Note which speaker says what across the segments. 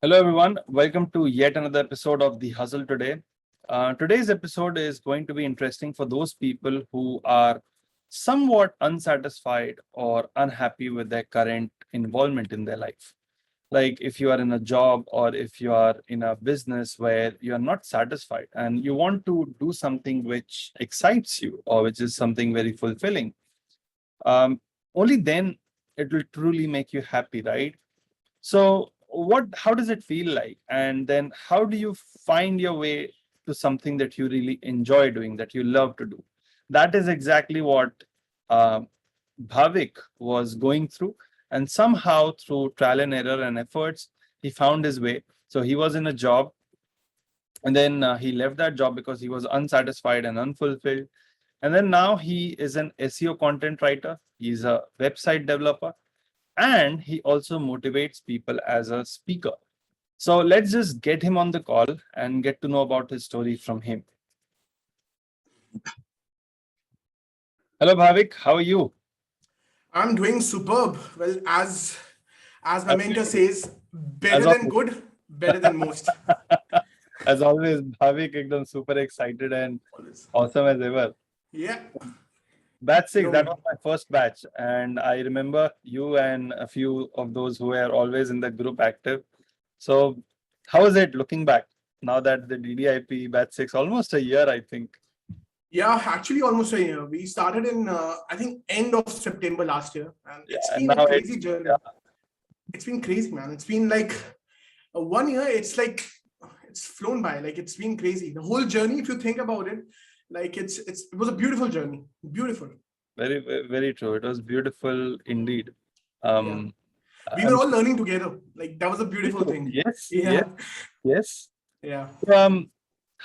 Speaker 1: Hello, everyone. Welcome to yet another episode of The Hustle Today. Today's episode is going to be interesting for those people who are somewhat unsatisfied or unhappy with their current involvement in their life. Like if you are in a job or if you are in a business where you are not satisfied and you want to do something which excites you or which is something very fulfilling, um, only then it will truly make you happy, right? So how does it feel like? And then how do you find your way to something that you really enjoy doing, that you love to do? That is exactly what uh, Bhavik was going through. And somehow through trial and error and efforts, he found his way. So he was in a job and then he left that job because he was unsatisfied and unfulfilled. And then now he is an SEO content writer. He's a website developer and he also motivates people as a speaker. So let's just get him on the call and get to know about his story from him. Hello, Bhavik. How are you?
Speaker 2: I'm doing superb. Well, as my mentor
Speaker 1: Absolutely.
Speaker 2: says, better
Speaker 1: As
Speaker 2: than
Speaker 1: always,
Speaker 2: good, better than most.
Speaker 1: as always, Bhavik ekdam super excited and
Speaker 2: Always.
Speaker 1: awesome as ever.
Speaker 2: Yeah.
Speaker 1: Batch six, that
Speaker 2: No.
Speaker 1: was my first batch, and I remember you and a few of those who were always in the group active. So, how is it looking back now that the DDIP batch six, almost a year, I think.
Speaker 2: Yeah, actually almost a year. We started in I think end of September last year, and
Speaker 1: Yeah,
Speaker 2: it's
Speaker 1: and
Speaker 2: been a
Speaker 1: now
Speaker 2: crazy
Speaker 1: it's
Speaker 2: journey.
Speaker 1: yeah,
Speaker 2: It's been crazy, man. It's been like 1 year. It's like it's flown by. Like it's been crazy. The whole journey, if you think about it, like it was a beautiful journey. Beautiful.
Speaker 1: very true. It was beautiful indeed.
Speaker 2: Yeah.
Speaker 1: Um,
Speaker 2: We were
Speaker 1: I'm
Speaker 2: all learning together. Like that was a beautiful
Speaker 1: true.
Speaker 2: thing.
Speaker 1: Yes, yes,
Speaker 2: Yeah.
Speaker 1: yes.
Speaker 2: Yeah.
Speaker 1: Um,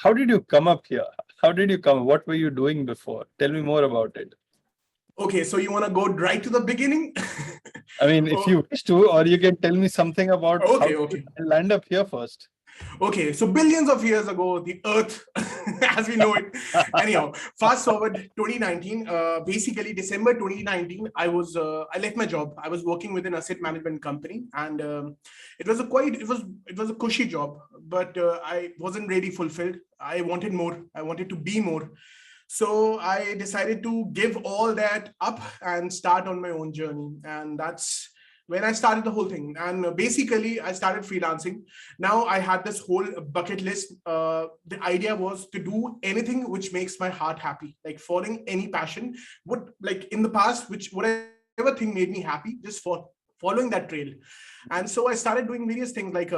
Speaker 1: how did you come up here? How did you come? What were you doing before? Tell me more about it.
Speaker 2: Okay, so you want to go right to the beginning?
Speaker 1: I mean, if
Speaker 2: Oh,
Speaker 1: you wish to, or you can tell me something about how
Speaker 2: okay,
Speaker 1: did
Speaker 2: okay.
Speaker 1: you land up here first.
Speaker 2: Okay, so billions of years ago, the Earth, as we know it. Anyhow, fast forward 2019. Basically, December 2019, I left my job. I was working with an asset management company, and it was a cushy job, but I wasn't really fulfilled. I wanted more. I wanted to be more. So I decided to give all that up and start on my own journey, and that's when I started the whole thing. And basically, I started freelancing. Now I had this whole bucket list. The idea was to do anything which makes my heart happy, like following any passion. What like in the past, which whatever thing made me happy, just for following that trail. And so I started doing various things like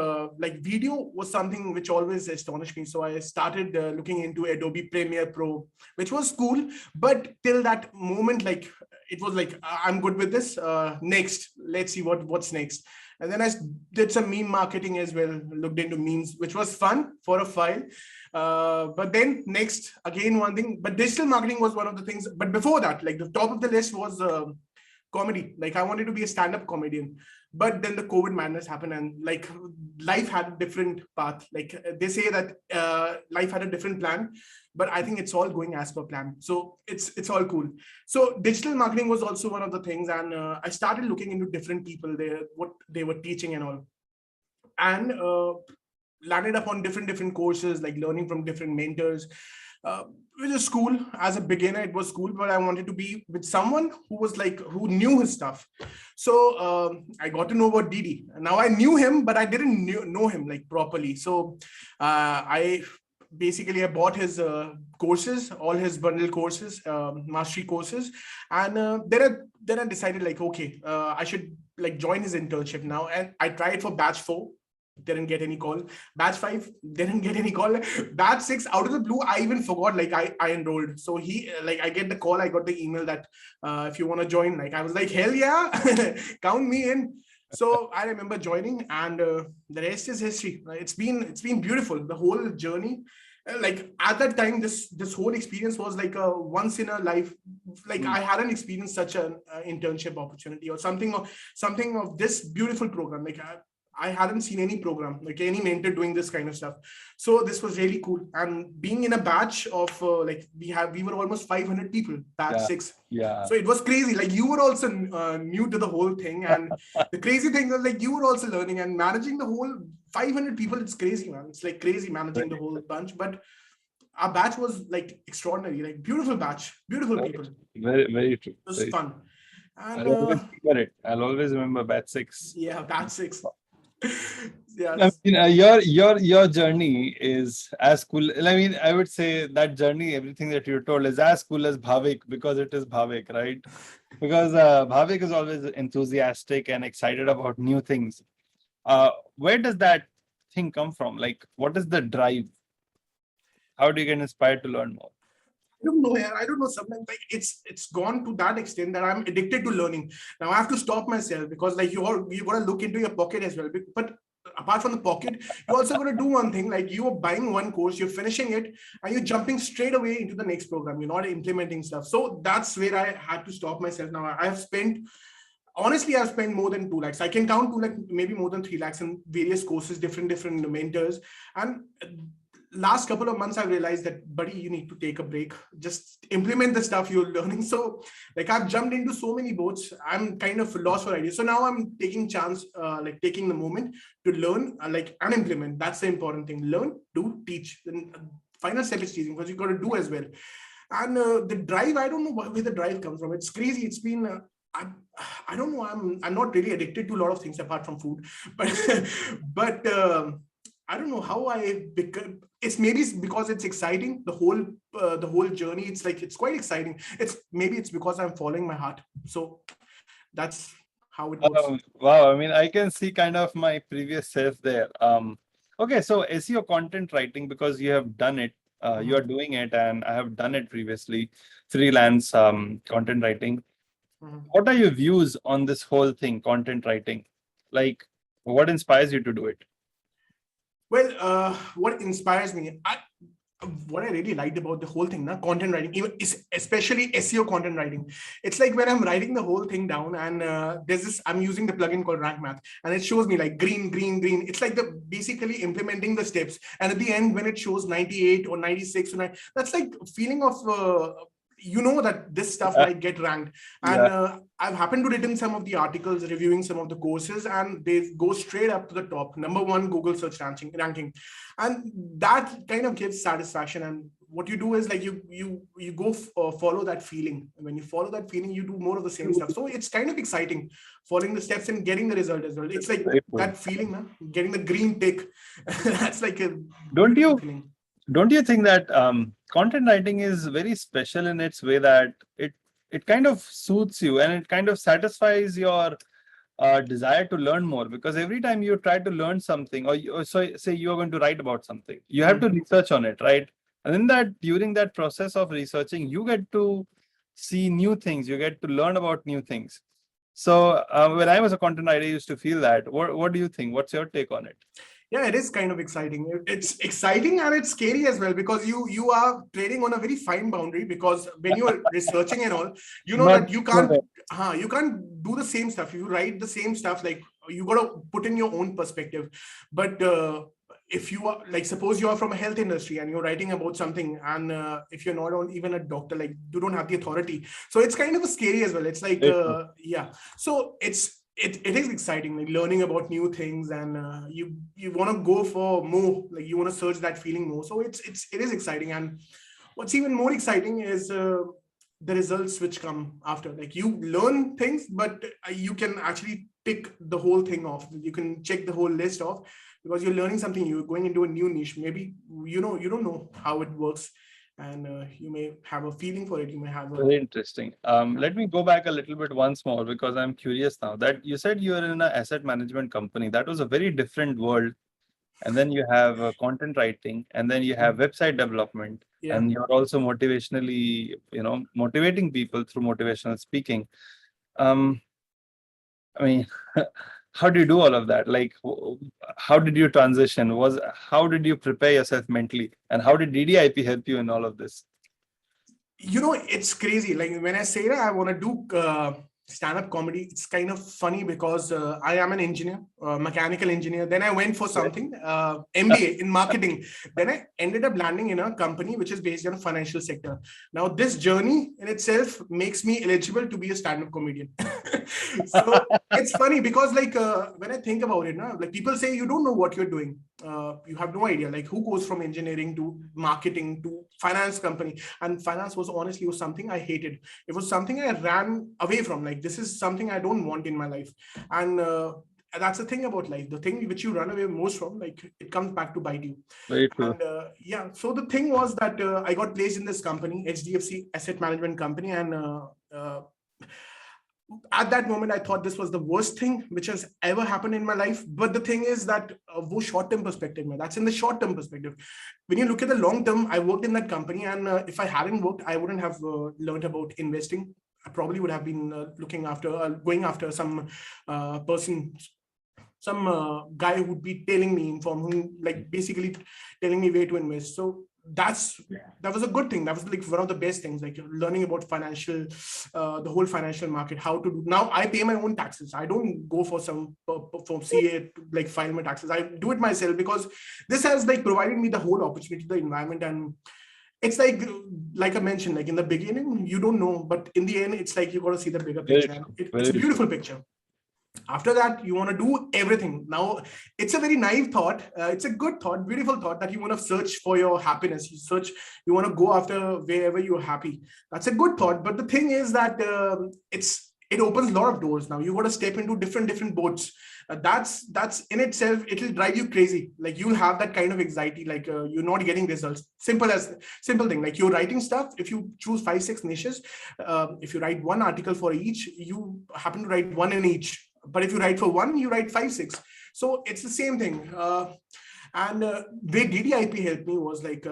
Speaker 2: video was something which always astonished me. So I started looking into Adobe Premiere Pro, which was cool, but till that moment, like it was like I'm good with this. Next, let's see what's next. And then I did some meme marketing as well, looked into memes, which was fun for a file. But then next, again, one thing, but digital marketing was one of the things. But before that, like the top of the list was comedy. Like I wanted to be a stand-up comedian, but then the COVID madness happened, and like life had a different path. Like they say that life had a different plan, but I think it's all going as per plan. So it's all cool. So digital marketing was also one of the things, and I started looking into different people there, what they were teaching and all, and landed up on different courses, like learning from different mentors. Which is cool. As a beginner, it was cool, but I wanted to be with someone who was like who knew his stuff. So I got to know about Didi. Now I knew him, but I didn't know him like properly. So I basically I bought his courses, all his bundle courses, mastery courses, and then I decided like okay, I should like join his internship now, and I tried for batch 4, didn't get any call. Batch 5 didn't get any call. Batch 6, out of the blue, I even forgot, like I enrolled. So he like I get the call, I got the email that if you want to join, like I was like hell yeah, count me in. So I remember joining, and the rest is history. It's been beautiful, the whole journey. Like at that time, this whole experience was like a once in a life. Like
Speaker 1: Mm.
Speaker 2: I hadn't experienced such an internship opportunity or something of this beautiful program. Like I hadn't seen any program, like any mentor doing this kind of stuff. So this was really cool. And being in a batch of we were almost 500 people, batch
Speaker 1: Yeah.
Speaker 2: 6.
Speaker 1: Yeah.
Speaker 2: So it was crazy. Like you were also new to the whole thing. And the crazy thing was like you were also learning and managing the whole 500 people. It's crazy, man. It's like crazy managing the whole bunch. But our batch was like extraordinary, like beautiful batch, beautiful people.
Speaker 1: Very, very true.
Speaker 2: It was
Speaker 1: Very
Speaker 2: fun.
Speaker 1: true.
Speaker 2: And
Speaker 1: I'll always remember it. I'll always remember batch 6.
Speaker 2: yeah, batch 6.
Speaker 1: I
Speaker 2: Yes.
Speaker 1: mean, your journey is as cool. I mean, I would say that journey, everything that you told, is as cool as Bhavik because it is Bhavik, right? Because Bhavik is always enthusiastic and excited about new things. Where does that thing come from? Like, what is the drive? How do you get inspired to learn more?
Speaker 2: I don't know, yeah. I don't know. Sometimes like it's gone to that extent that I'm addicted to learning. Now I have to stop myself because like you gotta look into your pocket as well. But apart from the pocket, you also gotta do one thing. Like you are buying one course, you're finishing it, and you're jumping straight away into the next program. You're not implementing stuff. So that's where I had to stop myself. Now I have spent honestly, I've spent more than 2 lakhs. I can count to like maybe more than 3 lakhs in various courses, different mentors. And last couple of months, I've realized that, buddy, you need to take a break. Just implement the stuff you're learning. So like I've jumped into so many boats. I'm kind of lost for ideas. So now I'm taking chance, like taking the moment to learn, like and implement. That's the important thing. Learn, do, teach. Then final step is teaching because you got to do as well. And the drive, I don't know where the drive comes from. It's crazy. It's been I don't know. I'm not really addicted to a lot of things apart from food, but but I don't know how I become. It's maybe because it's exciting. The whole journey. It's like it's quite exciting. It's because I'm following my heart. So that's how it works.
Speaker 1: Wow, I mean, I can see kind of my previous self there. Okay, so SEO content writing, because you have done it, you are doing it, and I have done it previously, freelance content writing. What are your views on this whole thing, content writing? Like, what inspires you to do it?
Speaker 2: Well, what inspires me, what I really liked about the whole thing, content writing, even especially SEO content writing. It's like when I'm writing the whole thing down, and there's this. I'm using the plugin called Rank Math, and it shows me like green, green, green. It's like the basically implementing the steps, and at the end when it shows 98 or 96 or 9, that's like feeling of. That this stuff might get ranked, and
Speaker 1: Yeah.
Speaker 2: I've happened to written some of the articles reviewing some of the courses, and they go straight up to the top, #1 Google search ranking, and that kind of gives satisfaction. And what you do is like you go follow that feeling, and when you follow that feeling, you do more of the same stuff. So it's kind of exciting following the steps and getting the result as well. It's like that feeling, getting the green tick. That's like a
Speaker 1: Don't you
Speaker 2: feeling.
Speaker 1: don't you think that content writing is very special in its way that it kind of suits you and it kind of satisfies your desire to learn more, because every time you try to learn something, or so say you are going to write about something, you have to research on it, right? And in that, during that process of researching, you get to see new things, you get to learn about new things. So when I was a content writer, I used to feel that. What do you think? What's your take on it?
Speaker 2: Yeah, it is kind of exciting. It's exciting and it's scary as well, because you are trading on a very fine boundary, because when you are researching and all, you know
Speaker 1: Not
Speaker 2: that you can't do the same stuff. You write the same stuff, like you got to put in your own perspective. But if you are like, suppose you are from a health industry and you're writing about something, and if you're not even a doctor, like you don't have the authority, so it's kind of a scary as well. It's like yeah, so it is exciting, like learning about new things, and you want to go for more, like you want to search that feeling more. So it is exciting. And what's even more exciting is the results which come after. Like you learn things, but you can actually tick the whole thing off. You can check the whole list off, because you're learning something, you're going into a new niche. Maybe you don't know how it works, and you may have a feeling for it. You may have a
Speaker 1: very interesting. Let me go back a little bit once more, because I'm curious now. That you said you're in an asset management company. That was a very different world. And then you have content writing, and then you have website development,
Speaker 2: yeah.
Speaker 1: and you're also motivationally, motivating people through motivational speaking. Um, I mean, how do you do all of that? Like, how did you transition? How did you prepare yourself mentally, and how did DDIP help you in all of this?
Speaker 2: It's crazy. Like when I say that I want to do stand-up comedy, it's kind of funny because I am an engineer, mechanical engineer. Then I went for something, MBA in marketing. Then I ended up landing in a company which is based on a financial sector. Now this journey in itself makes me eligible to be a stand-up comedian. So it's funny because like when I think about it, like people say you don't know what you're doing. You have no idea, like who goes from engineering to marketing to finance company. And finance was honestly was something I hated. It was something I ran away from. Like this is something I don't want in my life. And that's the thing about life. The thing which you run away most from, like it comes back to bite you.
Speaker 1: Very true.
Speaker 2: And yeah, so the thing was that I got placed in this company, HDFC Asset Management Company, and at that moment I thought this was the worst thing which has ever happened in my life. But the thing is that wo short term perspective mein, that's in the short term perspective. When you look at the long term, I worked in that company, and if I hadn't worked, I wouldn't have learned about investing. I probably would have been looking after going after some person, some guy who would be telling me, informing, like basically telling me where to invest. So that was a good thing. That was like one of the best things, like learning about financial, the whole financial market, how to do. Now I pay my own taxes. I don't go for some from CA to like file my taxes. I do it myself because this has like provided me the whole opportunity, the environment. And it's like I mentioned, like in the beginning you don't know, but in the end it's like you got to see the bigger picture. It's a beautiful picture. After that, you want to do everything. Now, it's a very naive thought. It's a good thought, beautiful thought, that you want to search for your happiness. You want to go after wherever you're happy. That's a good thought. But the thing is that it opens a lot of doors. Now you got to step into different boats. That's in itself, it'll drive you crazy. Like you'll have that kind of anxiety, like you're not getting results. Simple thing. Like you're writing stuff. If you choose 5-6 niches, if you write one article for each, you happen to write one in each. But if you write for one, you write 5-6. So it's the same thing. And where DDIP helped me was like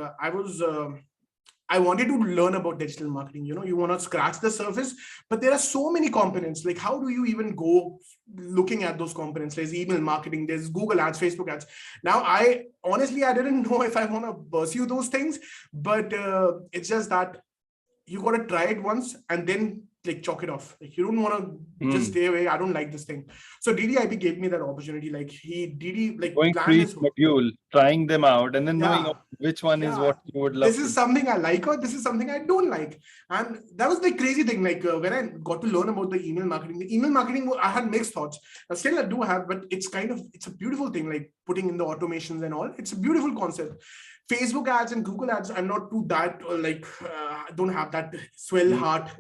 Speaker 2: I wanted to learn about digital marketing. You want to scratch the surface, but there are so many components. Like how do you even go looking at those components? There's email marketing, there's Google ads, Facebook ads. Now I didn't know if I want to pursue those things, but it's just that you got to try it once and then like chalk it off. Like you don't want to just stay away. I don't like this thing. So DDIP gave me that opportunity. Like
Speaker 1: going through each module, trying them out, and then knowing which one is what you would love.
Speaker 2: This is something I like, or this is something I don't like. And that was the crazy thing. Like when I got to learn about the email marketing, I had mixed thoughts. Still I do have, but it's a beautiful thing. Like putting in the automations and all. It's a beautiful concept. Facebook ads and Google ads, I'm not too that I don't have that swell heart,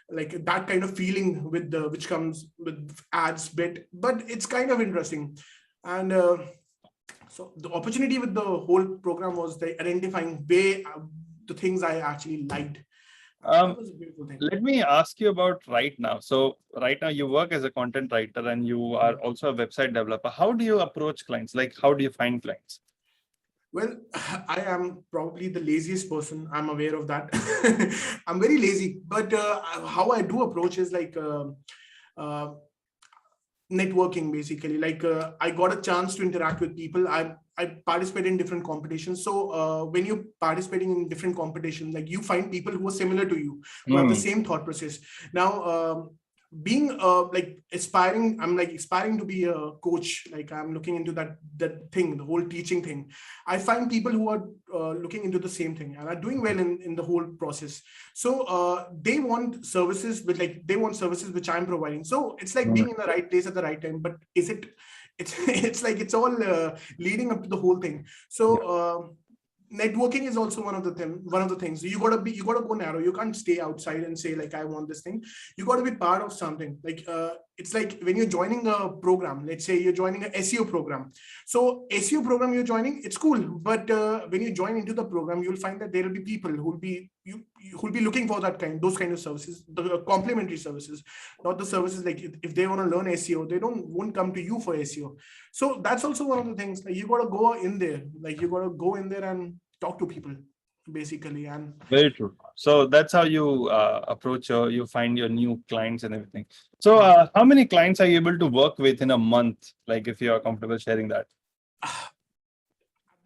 Speaker 2: like that kind of feeling with which comes with ads bit, but it's kind of interesting. And so the opportunity with the whole program was the identifying the things I actually liked.
Speaker 1: Let me ask you about right now. So right now you work as a content writer and you are also a website developer. How do you approach clients? Like how do you find clients?
Speaker 2: Well, I am probably the laziest person. I'm aware of that. I'm very lazy, but how I do approach is like networking, basically. Like I got a chance to interact with people. I participate in different competitions. So when you're participating in different competitions, like you find people who are similar to you, who have the same thought process. Now, being like aspiring, I'm like aspiring to be a coach. Like I'm looking into that thing, the whole teaching thing. I find people who are looking into the same thing and are doing well in the whole process. So they want services which I'm providing. So it's like being in the right place at the right time. But is it? It's like it's all leading up to the whole thing. So networking is also one of the things. You gotta go narrow. You can't stay outside and say like I want this thing. You gotta be part of something. Like it's like when you're joining a program. Let's say you're joining an SEO program. So SEO program you're joining, it's cool. But when you join into the program, you'll find that there will be people who'll be looking for those kind of services, the complementary services, not the services like if they want to learn SEO, they won't come to you for SEO. So that's also one of the things. Like you got to go in there. Like you got to go in there and talk to people, basically. And
Speaker 1: very true. So that's how you approach you find your new clients and everything. So how many clients are you able to work with in a month? Like if you are comfortable sharing that.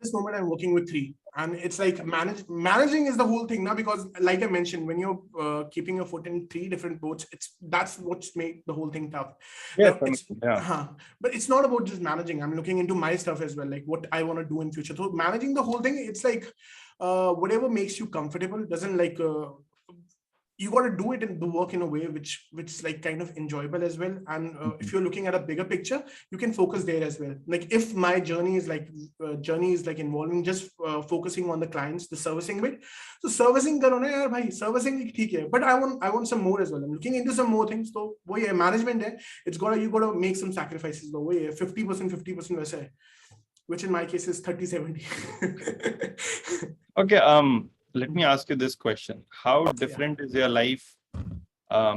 Speaker 2: this moment I'm working with 3, and it's like managing is the whole thing now, because like I mentioned, when you're keeping your foot in 3 different boats, that's what's make the whole thing tough.
Speaker 1: Yes,
Speaker 2: Now
Speaker 1: I mean,
Speaker 2: it's
Speaker 1: yeah.
Speaker 2: but it's not about just managing. I'm looking into my stuff as well, like what I want to do in future. So managing the whole thing, it's like whatever makes you comfortable. Doesn't like you got to do it in the work in a way which is like kind of enjoyable as well. And if you're looking at a bigger picture, you can focus there as well. Like if my journey is like involving just focusing on the clients, the servicing bit. So servicing karo na yaar bhai, servicing theek hai, but I want some more as well. I'm looking into some more things. So wo ye management hai, you gotta make some sacrifices though. Wo ye 50% 50% वैसा है, which in my case is 30-70.
Speaker 1: Okay, let me ask you this question. How different is your life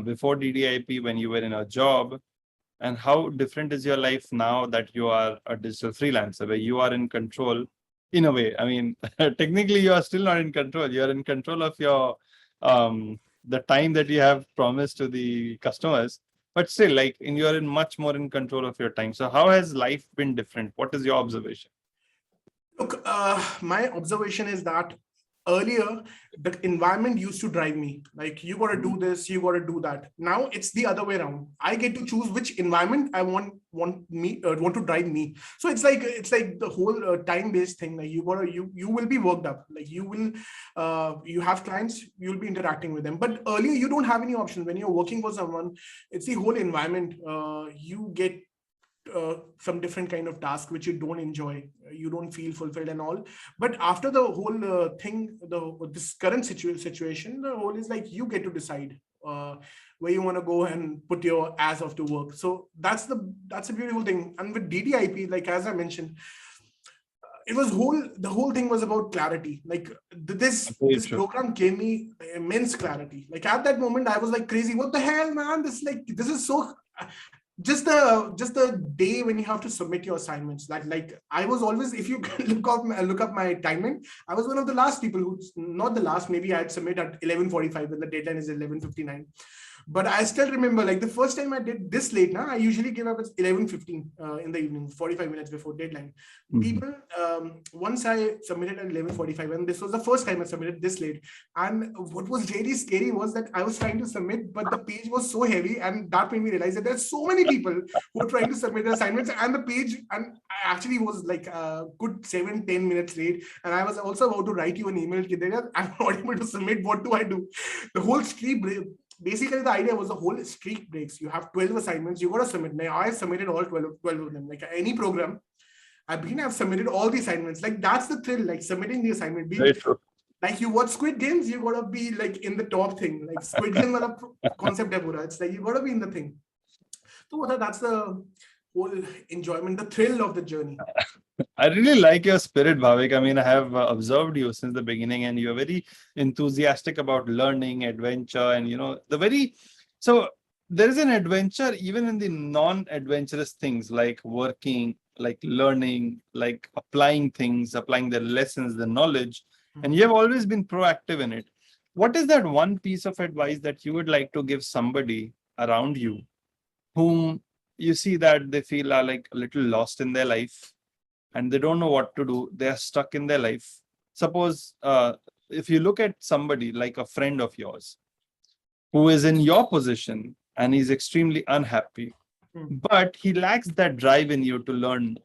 Speaker 1: before DDIP when you were in a job? And how different is your life now that you are a digital freelancer, where you are in control in a way? I mean, technically you are still not in control. You are in control of your the time that you have promised to the customers, but still, like, you are in much more in control of your time. So how has life been different? What is your observation?
Speaker 2: Look, my observation is that earlier the environment used to drive me. Like you got to do this, you got to do that. Now it's the other way around. I get to choose which environment I want to drive me. So it's like the whole time based thing. Like you will be worked up. Like you have clients, you'll be interacting with them. But earlier you don't have any options when you're working for someone. It's the whole environment. You get some different kind of task which you don't enjoy, you don't feel fulfilled and all. But after the whole thing, this current situation, the whole is like you get to decide where you want to go and put your ass off to work. So that's a beautiful thing. And with DDIP, like as I mentioned, the whole thing was about clarity. Like this program gave me immense clarity. Like at that moment I was like crazy, what the hell, man, this is so just the day when you have to submit your assignments. That like I was always, if you look up my timing, I was one of the last people who, not the last, maybe I had submit at 11:45 when the deadline is 11:59. But I still remember, like the first time I did this late, now I usually give up at 11:15 in the evening, 45 minutes before deadline. People, once I submitted at 11:45, and this was the first time I submitted this late. And what was really scary was that I was trying to submit, but the page was so heavy, and that made me realize that there's so many people who are trying to submit their assignments, and the page, and I actually was like a good 7-10 minutes late. And I was also about to write you an email, I'm not able to submit, what do I do? The whole street, basically the idea was the whole streak breaks. You have 12 assignments, you got to submit. Now I submitted all 12 of them. Like any program, I've submitted all the assignments. Like that's the thrill, like submitting the assignment. Like you watch Squid Games, you got to be like in the top thing. Like Squid Game wala concept hai pura. It's like you got to be in the thing. So that's the whole enjoyment, the thrill of the journey.
Speaker 1: I really like your spirit, Bhavik. I mean, I have observed you since the beginning, and you're very enthusiastic about learning, adventure, and so there is an adventure even in the non-adventurous things like working, like learning, like applying things, applying the lessons, the knowledge, and you have always been proactive in it. What is that one piece of advice that you would like to give somebody around you whom you see that they feel are like a little lost in their life and they don't know what to do? They are stuck in their life. Suppose if you look at somebody like a friend of yours who is in your position and he's extremely unhappy, but he lacks that drive in you to learn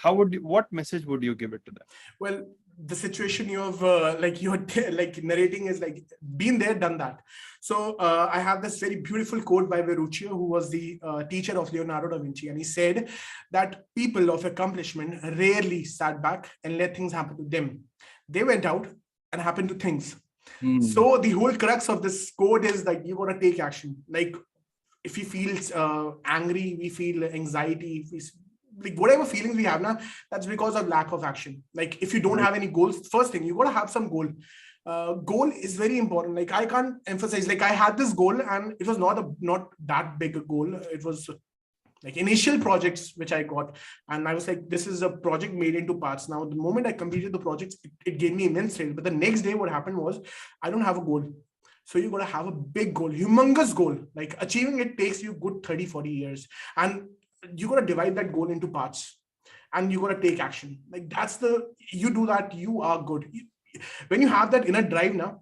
Speaker 1: more. What message would you give it to them?
Speaker 2: Well, the situation you have you're like narrating is like been there, done that. So I have this very beautiful quote by Verruccio, who was the teacher of Leonardo da Vinci, and he said that people of accomplishment rarely sat back and let things happen to them. They went out and happened to things. So the whole crux of this quote is like you got to take action. Like if we feel angry, we feel anxiety, like whatever feelings we have now, that's because of lack of action. Like if you don't have any goals, first thing you got to have some goal. Goal is very important. Like I can't emphasize, like I had this goal and it was not that big a goal. It was like initial projects which I got, and I was like, this is a project made into parts. Now the moment I completed the projects, it gave me immense thrill. But the next day what happened was I don't have a goal. So you got to have a big goal, humongous goal. Like achieving it takes you good 30-40 years, and you got to divide that goal into parts. and you got to take action. Like you do that, you are good. When you have that inner drive now,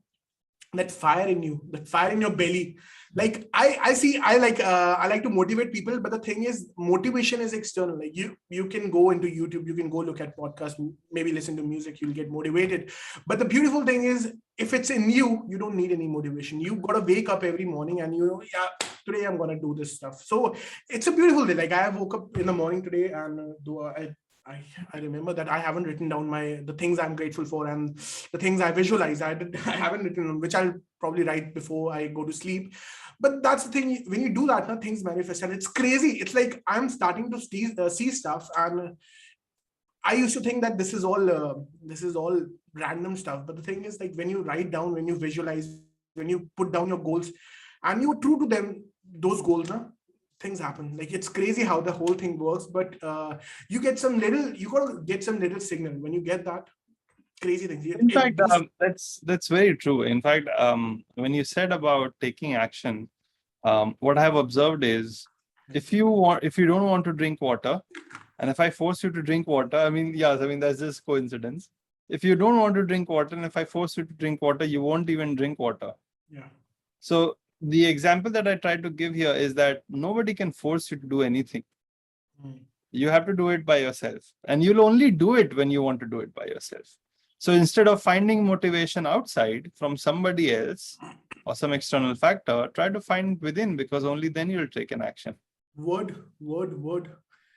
Speaker 2: that fire in you, that fire in your belly. Like I like to motivate people, but the thing is, motivation is external. Like you can go into YouTube, you can go look at podcasts, maybe listen to music, you'll get motivated. But the beautiful thing is, if it's in you, you don't need any motivation. You got to wake up every morning and yeah, today I'm gonna do this stuff. So it's a beautiful day. Like I woke up in the morning today, and I remember that I haven't written down the things I'm grateful for and the things I visualize. I haven't written on, which I'll probably write before I go to sleep. But that's the thing. When you do that, things manifest, and it's crazy. It's like I'm starting to see stuff, and I used to think that this is all random stuff. But the thing is, like when you write down, when you visualize, when you put down your goals, and you're true to them, those goals, things happen. Like it's crazy how the whole thing works. But you gotta get some little signal. When you get that, crazy things.
Speaker 1: In fact, that's very true. In fact, when you said about taking action, what I've observed is, if you don't want to drink water, and if I force you to drink water, I mean that's just coincidence. If you don't want to drink water, and if I force you to drink water, you won't even drink water.
Speaker 2: Yeah.
Speaker 1: So the example that I try to give here is that nobody can force you to do anything. You have to do it by yourself, and you'll only do it when you want to do it by yourself. So instead of finding motivation outside from somebody else or some external factor, try to find within, because only then you'll take an action.
Speaker 2: Word.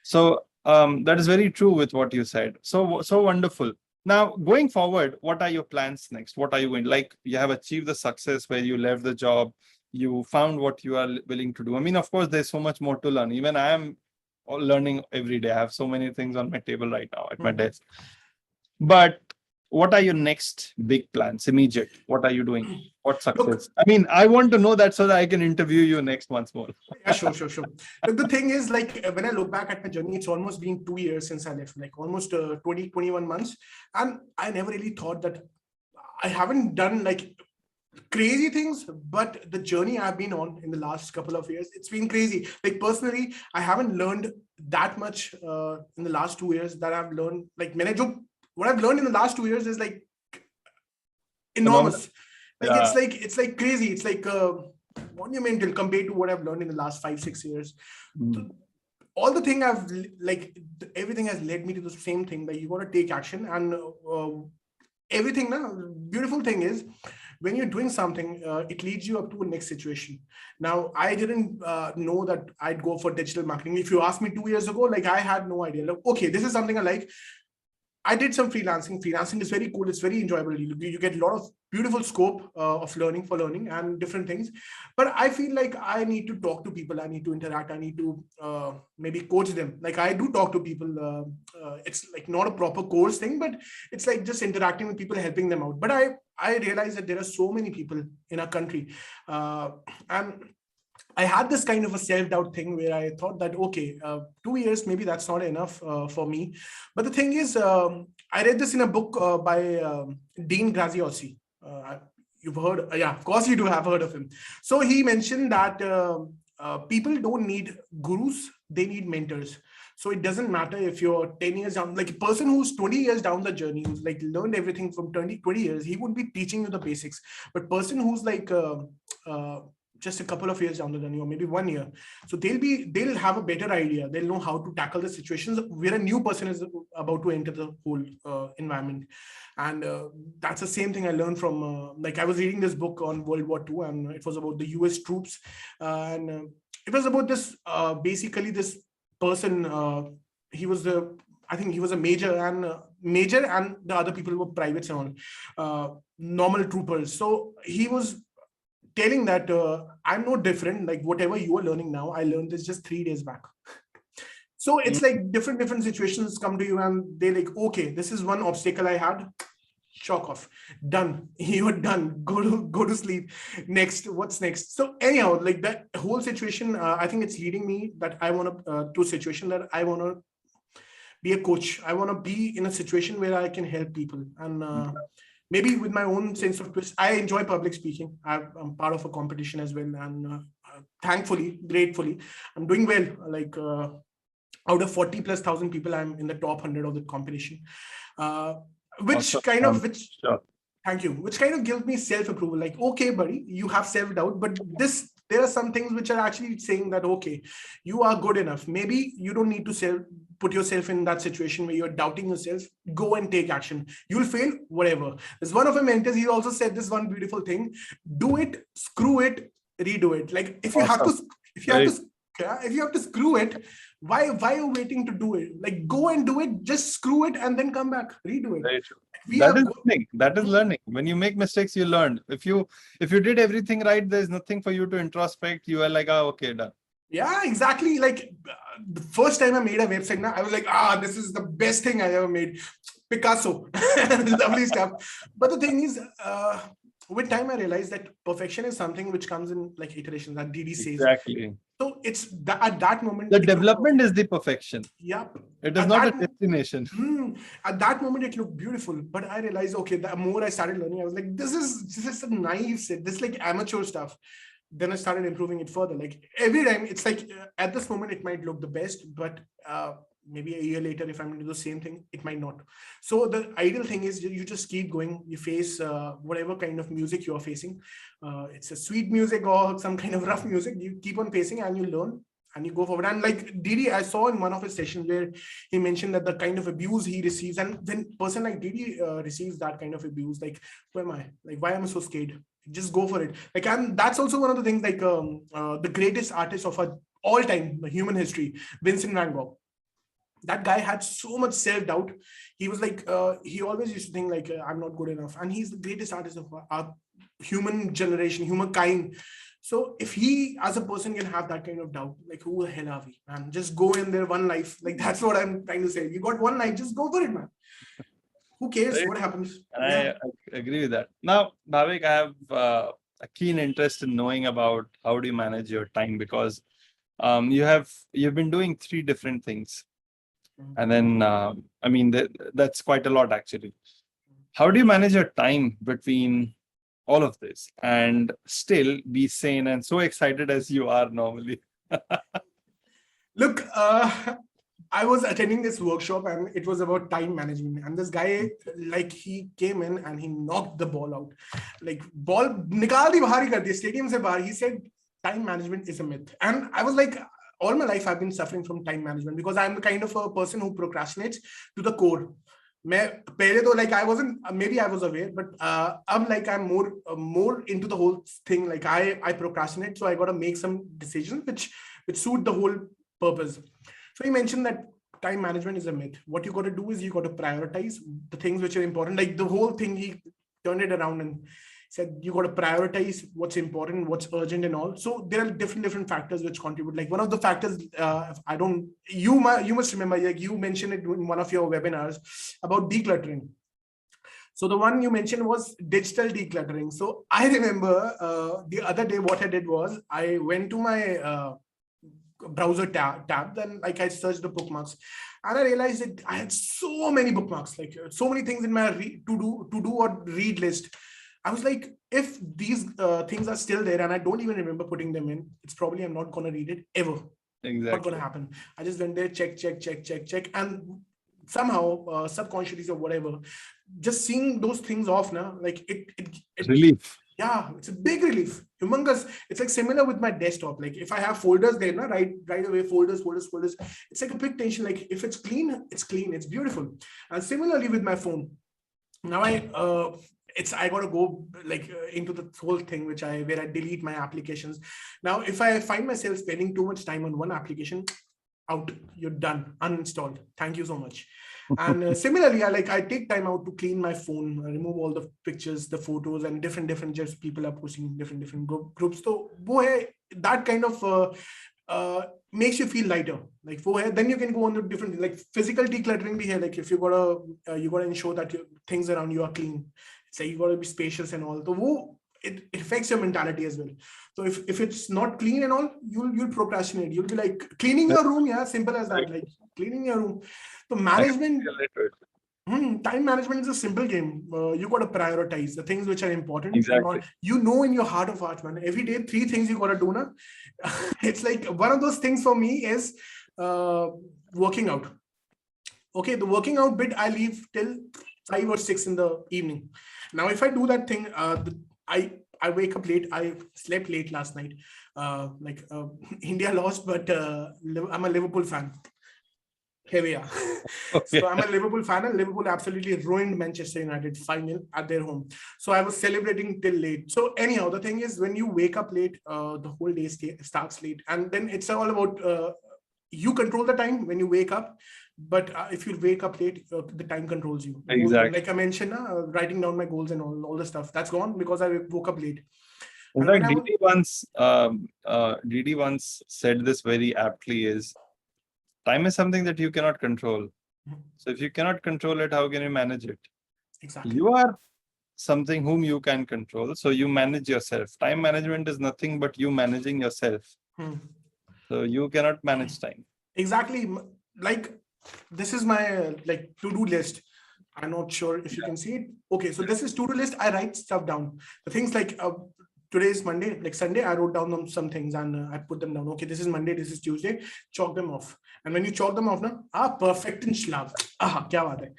Speaker 1: So that is very true with what you said. So wonderful. Now, going forward, what are your plans next? What are you going, like, you have achieved the success where you left the job, you found what you are willing to do. I mean, of course, there's so much more to learn. Even I am learning every day. I have so many things on my table right now at my desk. But what are your next big plans? Immediate. What are you doing? What success? Look, I mean, I want to know that so that I can interview you next once more.
Speaker 2: Yeah, sure. Look, the thing is, like, when I look back at my journey, it's almost been 2 years since I left, like almost 21 months. And I never really thought that I haven't done like crazy things, but the journey I've been on in the last couple of years, it's been crazy. Like personally, I haven't learned that much in the last 2 years that I've learned. Like what I've learned in the last 2 years is like enormous. Like it's like crazy. It's like monumental compared to what I've learned in the last 5-6 years. All the thing everything has led me to the same thing, that you got to take action, and everything. Now, beautiful thing is, when you're doing something, it leads you up to a next situation. Now, I didn't know that I'd go for digital marketing. If you asked me 2 years ago, like I had no idea. Like, okay, this is something I like. I did some freelancing. Freelancing is very cool. It's very enjoyable. You get a lot of beautiful scope of learning and different things. But I feel like I need to talk to people. I need to interact. I need to maybe coach them. Like I do talk to people. It's like not a proper course thing, but it's like just interacting with people, helping them out. But I realize that there are so many people in our country. And I had this kind of a self-doubt thing where I thought that, okay, 2 years, maybe that's not enough for me. But the thing is, I read this in a book by Dean Graziosi. You've heard, yeah, of course you do have heard of him. So he mentioned that people don't need gurus, they need mentors. So it doesn't matter if you're 10 years down, like a person who's 20 years down the journey, who's like learned everything from 20 years, he would be teaching you the basics. But person who's like, just a couple of years down the journey, or maybe 1 year, so they'll have a better idea. They'll know how to tackle the situations where a new person is about to enter the whole environment. And that's the same thing I learned from like I was reading this book on World War II, and it was about the US troops, and it was about this basically this person. I think he was a major, and the other people were privates and all, normal troopers. So he was telling that I'm no different. Like whatever you are learning now, I learned this just 3 days back. So it's like different situations come to you, and they're like, okay, this is one obstacle I had. Chalk off, done. You're done. Go to sleep. Next, what's next? So anyhow, like that whole situation, I think it's leading me that I want to a situation that I want to be a coach. I want to be in a situation where I can help people, and maybe with my own sense of twist. I enjoy public speaking. I'm part of a competition as well, and thankfully, gratefully, I'm doing well. Like Out of 40 plus thousand people, I'm in the top 100 of the competition. Which
Speaker 1: Awesome.
Speaker 2: kind of, which,
Speaker 1: Sure.
Speaker 2: thank you, which kind of gives me self-approval. Like, okay, buddy, you have self-doubt, but there are some things which are actually saying that, okay, you are good enough. Maybe you don't need to put yourself in that situation where you're doubting yourself. Go and take action. You'll fail, whatever. There's one of my mentors, he also said this one beautiful thing: do it, screw it, redo it. Like, if you have to, if you have to, if you have to screw it, why are you waiting to do it? Like, go and do it, just screw it and then come back, redo it.
Speaker 1: Very true.
Speaker 2: We
Speaker 1: That
Speaker 2: are
Speaker 1: is learning. That is learning. When you make mistakes, you learn. If you did everything right, there's nothing for you to introspect. You are like, oh, okay, done.
Speaker 2: Yeah, exactly. Like, the first time I made a website, now I was like, this is the best thing I ever made. Picasso, lovely stuff. But the thing is, with time I realized that perfection is something which comes in like iterations, that DD says.
Speaker 1: Exactly.
Speaker 2: So it's at that moment,
Speaker 1: the development is the perfection.
Speaker 2: Yep.
Speaker 1: It is not a destination.
Speaker 2: At that moment, it looked beautiful, but I realized, okay, the more I started learning, I was like, this is a naive set. This is like amateur stuff. Then I started improving it further. Like, every time, it's like, at this moment, it might look the best, but maybe a year later, if I'm going to do the same thing, it might not. So the ideal thing is you just keep going. You face whatever kind of music you are facing. It's a sweet music or some kind of rough music. You keep on facing and you learn and you go forward. And like Didi, I saw in one of his sessions where he mentioned that the kind of abuse he receives, and when person like Didi receives that kind of abuse, like, who am I? Like, why am I so scared? Just go for it. Like, and that's also one of the things, like the greatest artist of our all time human history, Vincent van Gogh. That guy had so much self-doubt. He was like, he always used to think like, I'm not good enough. And he's the greatest artist of our human generation, humankind. So if he, as a person, can have that kind of doubt, like, who the hell are we, man? Just go in there, one life. Like, that's what I'm trying to say. You got one life, just go for it, man. Who cares what happens?
Speaker 1: I agree with that. Now, Bhavik, I have a keen interest in knowing about how do you manage your time, because you've been doing 3 different things. And then, I mean, that's quite a lot, actually. How do you manage your time between all of this and still be sane and so excited as you are normally?
Speaker 2: Look, I was attending this workshop and it was about time management. And this guy, like, he came in and he knocked the ball out. Like, ball, nikal di bahar hi kar diya, stadium se bahar. He said, time management is a myth. And I was like, all my life, I've been suffering from time management because I'm the kind of a person who procrastinates to the core. Like, I wasn't, maybe I was aware, but I'm like, I'm more into the whole thing. Like, I procrastinate, so I got to make some decisions which suit the whole purpose. So he mentioned that time management is a myth. What you got to do is you got to prioritize the things which are important. Like, the whole thing, he turned it around and said you got to prioritize what's important, what's urgent, and all. So there are different factors which contribute. Like, one of the factors, you must remember, like, you mentioned it in one of your webinars about decluttering. So the one you mentioned was digital decluttering. So I remember the other day what I did was I went to my browser tab, then like I searched the bookmarks, and I realized that I had so many bookmarks, like so many things in my to do or read list. I was like, if these things are still there and I don't even remember putting them in, it's probably I'm not going to read it ever.
Speaker 1: Exactly.
Speaker 2: Not going to happen. I just went there, check. And somehow, subconsciously or whatever, just seeing those things off now, like it
Speaker 1: relief.
Speaker 2: Yeah, it's a big relief. Humongous. It's like similar with my desktop. Like, if I have folders there, right away, folders. It's like a big tension. Like, if it's clean, it's beautiful. And similarly with my phone. Now I got to go like into the whole thing where I delete my applications. Now, if I find myself spending too much time on one application, out, you're done, uninstalled. Thank you so much. And similarly, I take time out to clean my phone, remove all the pictures, the photos, and different just people are posting different groups. So that kind of makes you feel lighter. Like, then you can go on to different, like, physical decluttering be here. Like, if you gotta ensure that things around you are clean. It's like you gotta be spacious and all. So it affects your mentality as well. So if it's not clean and all, you'll procrastinate. You'll be like cleaning your room, simple as that. Like, cleaning your room. So management, time management is a simple game. You got to prioritize the things which are important.
Speaker 1: Exactly.
Speaker 2: You know, in your heart of hearts, man, every day 3 things you got to do now. It's like one of those things for me is working out. Okay, the working out bit I leave till 5 or 6 in the evening. Now, if I do that thing, I wake up late. I slept late last night. India lost, but I'm a Liverpool fan. Here we are.
Speaker 1: Okay.
Speaker 2: So I'm a Liverpool fan, and Liverpool absolutely ruined Manchester United 5-0 at their home. So I was celebrating till late. So anyhow, the thing is, when you wake up late, the whole day starts late, and then it's all about you control the time when you wake up. But if you wake up late, the time controls you.
Speaker 1: Exactly.
Speaker 2: Like I mentioned, writing down my goals and all the stuff that's gone because I woke up late.
Speaker 1: In fact, DD once said this very aptly: is time is something that you cannot control. So if you cannot control it, how can you manage it?
Speaker 2: Exactly.
Speaker 1: You are something whom you can control. So you manage yourself. Time management is nothing but you managing yourself. So you cannot manage time.
Speaker 2: Exactly. Like, this is my like to-do list. I'm not sure if you can see it. Okay, so this is to-do list. I write stuff down. The things like today is Monday, like Sunday, I wrote down some things and I put them down. Okay, this is Monday, this is Tuesday, chalk them off. And when you chalk them off, perfect in schlag. Kya baat hai.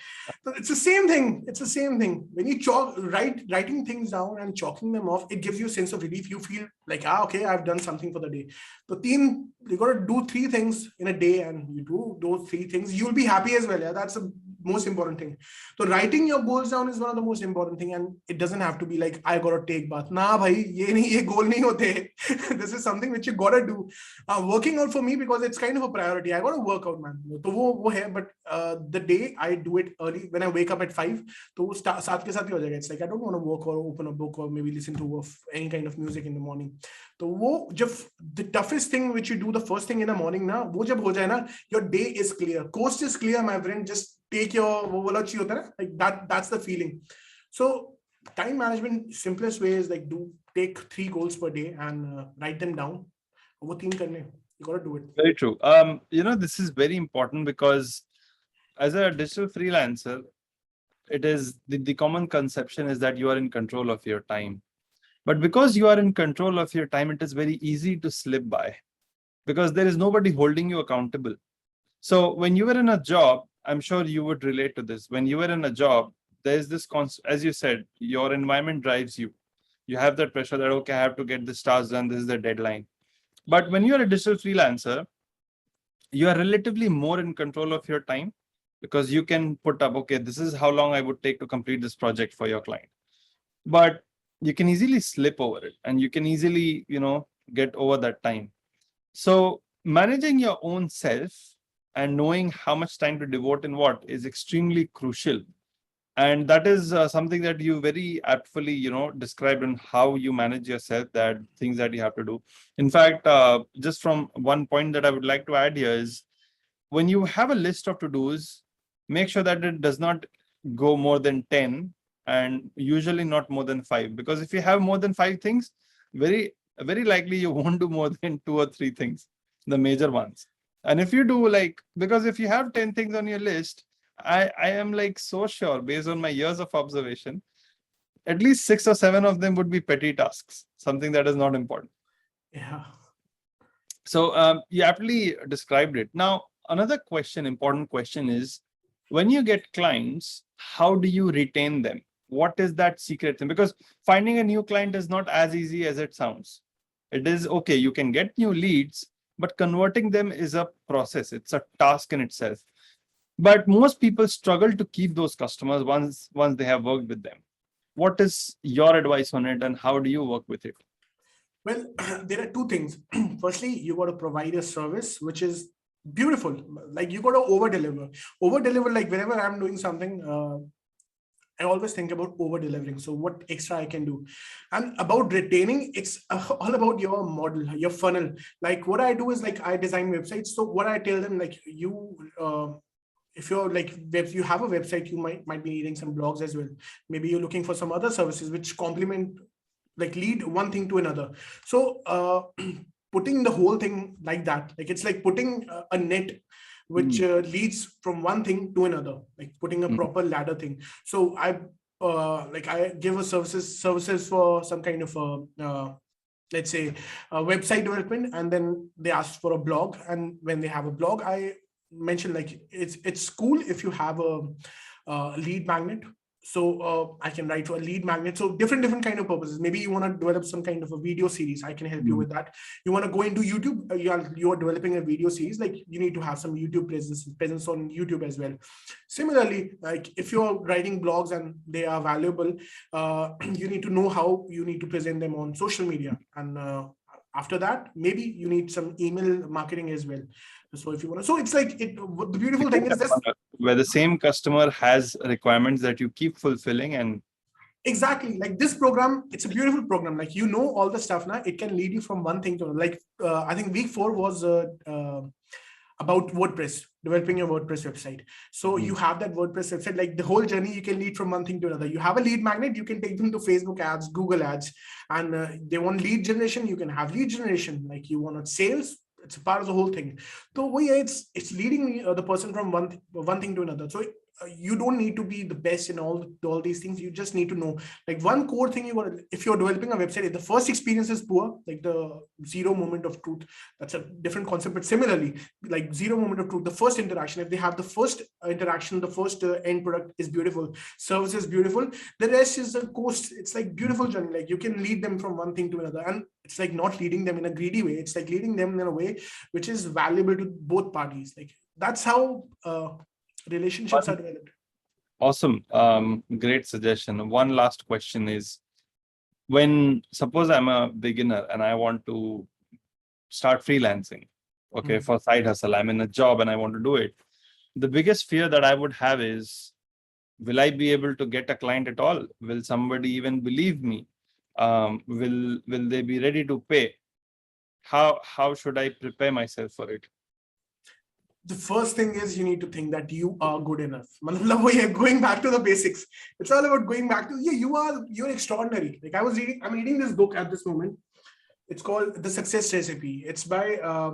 Speaker 2: So it's the same thing. It's the same thing. When you writing things down and chalking them off, it gives you a sense of relief. You feel like, okay, I've done something for the day. So you got to do 3 things in a day, and you do those 3 things, you'll be happy as well. Yeah, that's the most important thing. So writing your goals down is one of the most important thing, and it doesn't have to be like, I gotta take bath. Nah, bhai, ye goal nahi hote. This is something which you gotta do. Working out for me, because it's kind of a priority. I gotta work out, man. So wo hai, but the day I do it early, when I wake up at 5, to saath ke saath hi ho jayega. It's like I don't want to work or open a book or maybe listen to any kind of music in the morning. So the toughest thing which you do the first thing in the morning, wo jab ho jaye na, your day is clear. Coast is clear, my friend. Just take your like that. That's the feeling. So time management, simplest way is like take 3 goals per day and write them down. You got to do it.
Speaker 1: Very true. This is very important because as a digital freelancer, it is the common conception is that you are in control of your time. But because you are in control of your time, it is very easy to slip by because there is nobody holding you accountable. So when you were in a job, I'm sure you would relate to this. When you were in a job, there's this as you said, your environment drives you. You have that pressure that, okay, I have to get this task done. This is the deadline. But when you're a digital freelancer, you are relatively more in control of your time because you can put up, okay, this is how long I would take to complete this project for your client. But you can easily slip over it and you can easily, get over that time. So managing your own self and knowing how much time to devote in what is extremely crucial. And that is something that you very aptly, described in how you manage yourself, that things that you have to do. In fact, just from one point that I would like to add here is when you have a list of to-dos, make sure that it does not go more than 10 and usually not more than 5. Because if you have more than 5 things, very, very likely you won't do more than 2 or 3 things, the major ones. And if you do because if you have 10 things on your list, I am so sure based on my years of observation, at least 6 or 7 of them would be petty tasks, something that is not important.
Speaker 2: Yeah.
Speaker 1: So you aptly described it. Now, another important question is, when you get clients, how do you retain them? What is that secret thing? Because finding a new client is not as easy as it sounds. It is okay, you can get new leads, but converting them is a process. It's a task in itself. But most people struggle to keep those customers once they have worked with them. What is your advice on it and how do you work with it?
Speaker 2: Well, there are 2 things. Firstly, you got to provide a service which is beautiful. Like you got to over deliver. Like whenever I'm doing something, I always think about over delivering. So what extra I can do, and about retaining, it's all about your model, your funnel. Like what I do is like I design websites. So what I tell them, like if you're if you have a website, you might be needing some blogs as well. Maybe you're looking for some other services which complement, like lead one thing to another. So putting the whole thing like that, like it's like putting a net which leads from one thing to another, like putting a proper ladder thing. So I give a services for some kind of let's say website development, and then they ask for a blog, and when they have a blog, I mention like it's cool if you have a lead magnet. So I can write for a lead magnet. So different kind of purposes. Maybe you want to develop some kind of a video series. I can help you with that. You want to go into YouTube. You are developing a video series. Like you need to have some YouTube presence on YouTube as well. Similarly, like if you're writing blogs and they are valuable, you need to know how you need to present them on social media. And after that, maybe you need some email marketing as well. So if you want to, so it's like the beautiful thing is this,
Speaker 1: where the same customer has requirements that you keep fulfilling. And
Speaker 2: exactly, like this program, it's a beautiful program. Like, you know, all the stuff now, it can lead you from one thing to another. Like I think week 4 was about WordPress, developing your WordPress website. So you have that WordPress website, like the whole journey you can lead from one thing to another. You have a lead magnet, you can take them to Facebook ads, Google ads, and they want lead generation, you can have lead generation. Like you want sales, it's a part of the whole thing. So it's leading the person from one thing to another. So you don't need to be the best in all these things. You just need to know like one core thing. If you're developing a website, if the first experience is poor, like the zero moment of truth, that's a different concept, but similarly, like zero moment of truth, the first interaction, if they have the first interaction, the first end product is beautiful, service is beautiful, the rest is the coast. It's like beautiful journey. Like you can lead them from one thing to another, and it's like not leading them in a greedy way. It's like leading them in a way which is valuable to both parties. Like that's how relationships are developed.
Speaker 1: awesome. Great suggestion. One last question is, when suppose I'm a beginner and I want to start freelancing, okay, for side hustle, I'm in a job and I want to do it. The biggest fear that I would have is, will I be able to get a client at all? Will somebody even believe me? Will they be ready to pay? How should I prepare myself for it?
Speaker 2: The first thing is you need to think that you are good enough. Going back to the basics. It's all about going back to, you're extraordinary. Like I'm reading this book at this moment. It's called The Success Recipe. It's by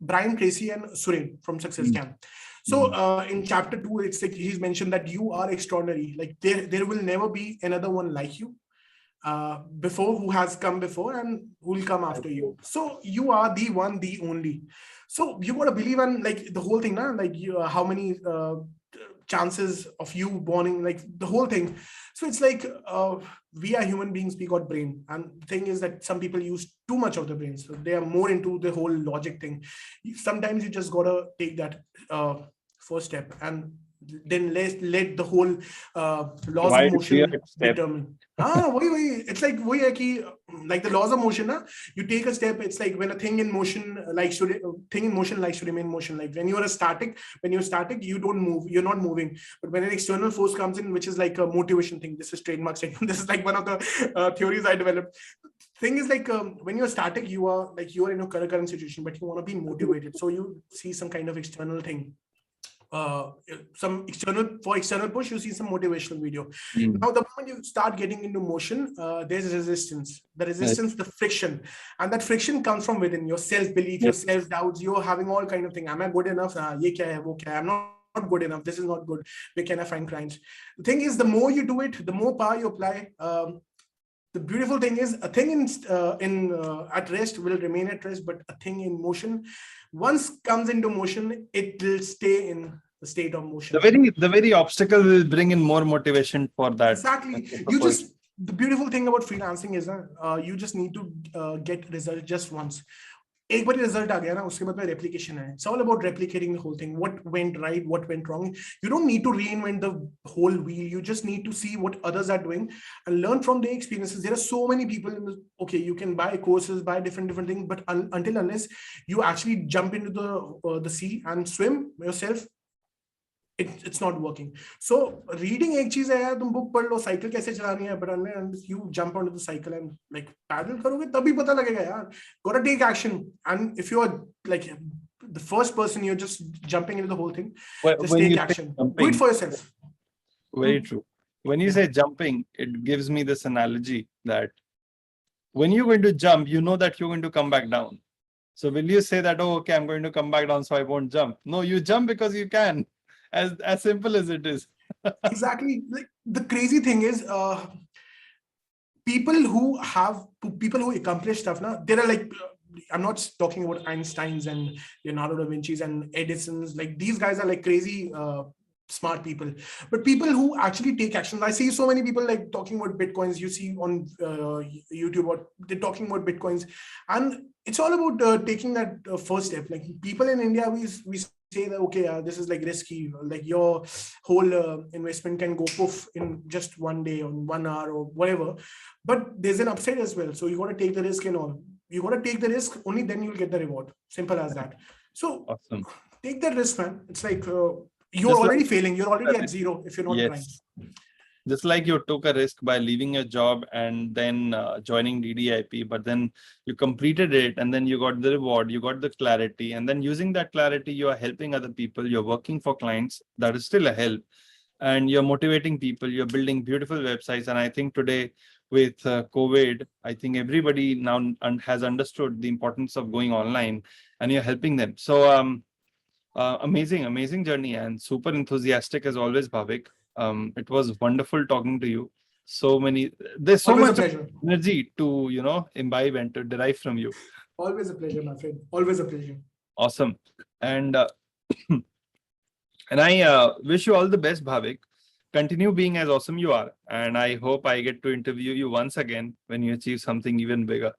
Speaker 2: Brian Tracy and Suren from Success Camp. So in chapter 2, it's like he's mentioned that you are extraordinary. Like there will never be another one like you before, who has come before and who will come after you. So you are the one, the only. So you got to believe in like the whole thing, now, like how many chances of you born, like the whole thing. So it's like we are human beings, we got brain, and the thing is that some people use too much of the brain, so they are more into the whole logic thing. Sometimes you just gotta take that first step, and then let the whole laws of motion determine. It's like like the laws of motion. You take a step. It's like when a thing in motion likes to remain motion. Like when you're static, you don't move. You're not moving. But when an external force comes in, which is like a motivation thing, this is trademark statement. This is like one of the theories I developed. Thing is like when you're static, you are in a current situation, but you want to be motivated. So you see some kind of external thing. Some external push, you see some motivational video. Now the moment you start getting into motion, there's resistance, the friction, and that friction comes from within, your self-belief, your self-doubts. You're having all kind of thing. Am I good enough? Ye kya hai, wo kya hai? I'm not good enough. This is not good. Where can I find clients? The thing is, the more you do it, the more power you apply. The beautiful thing is, a thing at rest will remain at rest, but a thing in motion, once comes into motion, it will stay in the state of motion.
Speaker 1: The very obstacle will bring in more motivation for that.
Speaker 2: Exactly. The beautiful thing about freelancing is you just need to get result just once. एक बार result आ गया ना, उसके बाद में replication है. It's all about replicating the whole thing. What went right, what went wrong. You don't need to reinvent the whole wheel. You just need to see what others are doing and learn from their experiences. There are so many people okay, you can buy courses, buy different things, but unless you actually jump into the sea and swim yourself, it's not working. So reading एक चीज है यार, तुम book पढ़ लो, cycle कैसे चलानी है, but unless you jump onto the cycle and like paddle करोगे तभी पता लगेगा यार. Gotta take action. And if you're like the first person, you're just jumping into the whole thing, just take action. Do it for yourself.
Speaker 1: Very true. When you say jumping, it gives me this analogy that when you're going to jump, you know that you're going to come back down. So will you say that, oh, okay, I'm going to come back down, so I won't jump? No, you jump because you can. As simple as it is.
Speaker 2: Exactly. Like the crazy thing is, people who accomplish stuff now, there are like I'm not talking about Einsteins and Leonardo da Vinci's and Edison's. Like these guys are like crazy smart people, but people who actually take action. I see so many people like talking about bitcoins. You see on YouTube, what they're talking about bitcoins, and it's all about taking that first step. Like people in India, we say that okay, this is like risky. Like your whole investment can go poof in just one day or 1 hour or whatever. But there's an upside as well. So you got to take the risk and all. You got to take the risk. Only then you'll get the reward. Simple as that. So
Speaker 1: Awesome.
Speaker 2: take that risk, man. It's like you're
Speaker 1: Just
Speaker 2: already
Speaker 1: like,
Speaker 2: failing. You're already at zero if you're not trying.
Speaker 1: yes. Just like you took a risk by leaving your job and then joining DDIP, but then you completed it and then you got the reward, you got the clarity, and then using that clarity, you are helping other people, you're working for clients. That is still a help. And you're motivating people, you're building beautiful websites. And I think today with COVID, I think everybody now has understood the importance of going online, and you're helping them. So amazing journey, and super enthusiastic as always, Bhavik. It was wonderful talking to you. There's so
Speaker 2: Always a
Speaker 1: much
Speaker 2: pleasure.
Speaker 1: energy to, imbibe and to derive from you.
Speaker 2: Always a pleasure, my friend. Always a pleasure.
Speaker 1: Awesome. And and I wish you all the best, Bhavik. Continue being as awesome you are. And I hope I get to interview you once again when you achieve something even bigger.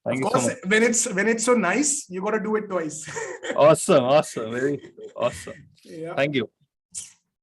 Speaker 1: Thank
Speaker 2: Of
Speaker 1: you so
Speaker 2: course,
Speaker 1: much.
Speaker 2: when it's so nice, you got to do it twice.
Speaker 1: Awesome. Very awesome.
Speaker 2: Yeah.
Speaker 1: Thank you.